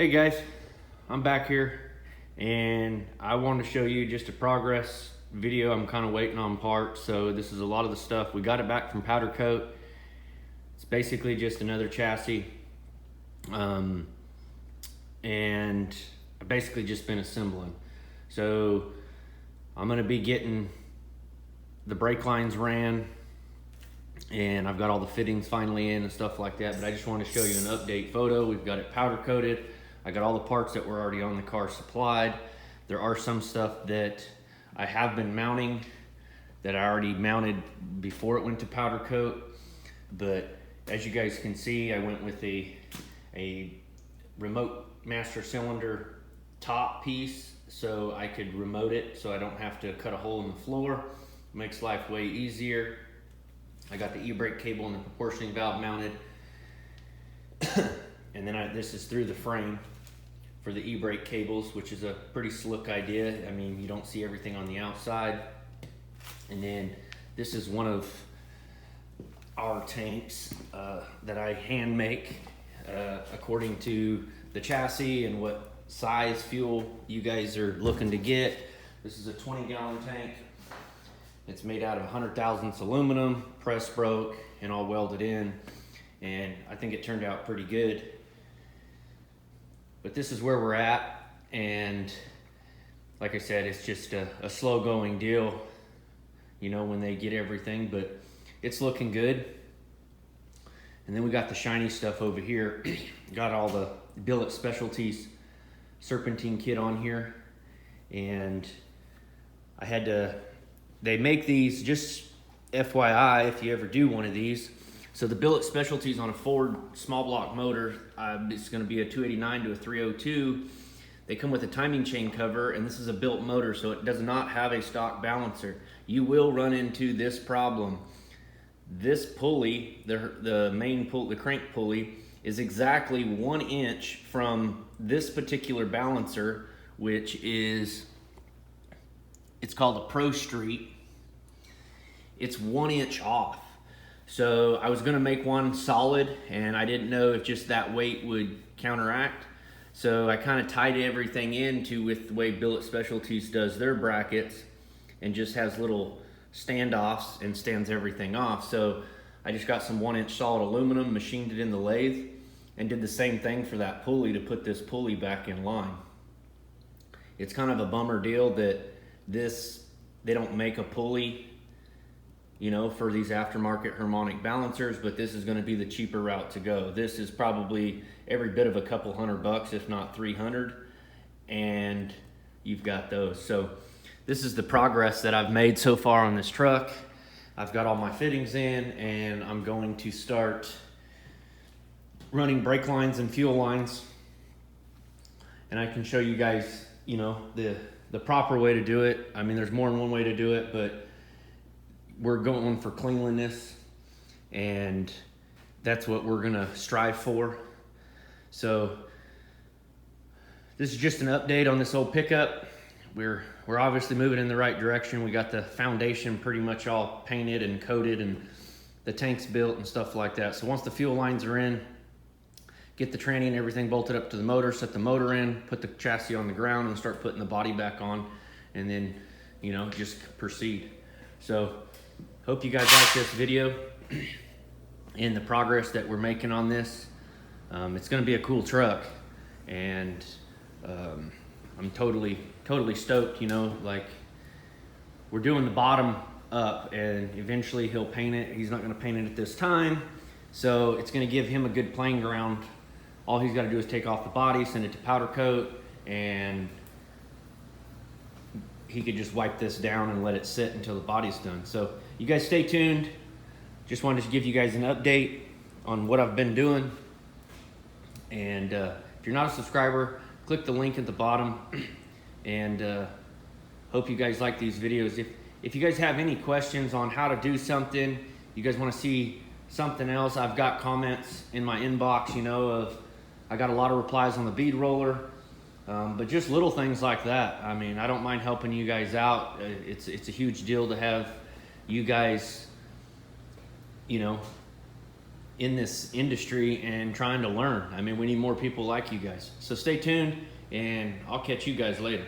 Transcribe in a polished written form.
Hey guys, I'm back here and I want to show you just a progress video. I'm kind of waiting on parts, so this is a lot of the stuff. We got it back from Powder Coat. It's basically just another chassis, and I've basically just been assembling. So I'm going to be getting the brake lines ran, and I've got all the fittings finally in and stuff like that, but I just want to show you an update photo. We've got it powder coated. I got all the parts that were already on the car supplied. There are some stuff that I have been mounting that I already mounted before it went to powder coat, but as you guys can see, I went with a remote master cylinder top piece so I could remote it so I don't have to cut a hole in the floor. Makes life way easier. I got the e-brake cable and the proportioning valve mounted. And then this is through the frame for the e-brake cables, which is a pretty slick idea. I mean, you don't see everything on the outside. And then this is one of our tanks that I hand make according to the chassis and what size fuel you guys are looking to get. This is a 20-gallon tank. It's made out of 100 thousandths aluminum, press broke, and all welded in. And I think it turned out pretty good. But this is where we're at. And like I said, it's just a slow going deal, you know, when they get everything, but it's looking good. And then we got the shiny stuff over here. Got all the Billet Specialties serpentine kit on here. And I had to, they make these, just FYI, if you ever do one of these. So the Billet Specialties on a Ford small block motor, it's going to be a 289 to a 302. They come with a timing chain cover, and this is a built motor, so it does not have a stock balancer. You will run into this problem. This pulley, the main pull, the crank pulley, is exactly 1 inch from this particular balancer, which is, it's called a Pro Street. It's 1 inch off. So I was gonna make one solid, and I didn't know if just that weight would counteract. So I kind of tied everything into with the way Billet Specialties does their brackets, and just has little standoffs and stands everything off. So I just got some 1 inch solid aluminum, machined it in the lathe, and did the same thing for that pulley to put this pulley back in line. It's kind of a bummer deal that they don't make a pulley, you know, for these aftermarket harmonic balancers, but this is going to be the cheaper route to go. This is probably every bit of a couple $100, if not 300, and you've got those. So this is the progress that I've made so far on this truck. I've got all my fittings in, and I'm going to start running brake lines and fuel lines, and I can show you guys, you know, the proper way to do it. I mean, there's more than one way to do it, but we're going for cleanliness, and that's what we're gonna strive for. So this is just an update on this old pickup. We're obviously moving in the right direction. We got the foundation pretty much all painted and coated, and the tank's built and stuff like that. So once the fuel lines are in, get the tranny and everything bolted up to the motor, set the motor in, put the chassis on the ground, and start putting the body back on, and then, you know, just proceed. So hope you guys like this video and the progress that we're making on this. It's going to be a cool truck, and I'm totally stoked. You know, like, we're doing the bottom up, and eventually he'll paint it. He's not going to paint it at this time, so it's going to give him a good playing ground. All he's got to do is take off the body, send it to powder coat, and he could just wipe this down and let it sit until the body's done. So you guys stay tuned. Just wanted to give you guys an update on what I've been doing. And if you're not a subscriber, click the link at the bottom. And hope you guys like these videos. If you guys have any questions on how to do something, you guys want to see something else, I've got comments in my inbox, you know, I got a lot of replies on the bead roller. But just little things like that. I mean, I don't mind helping you guys out. It's a huge deal to have you guys, you know, in this industry and trying to learn. I mean, we need more people like you guys. So stay tuned, and I'll catch you guys later.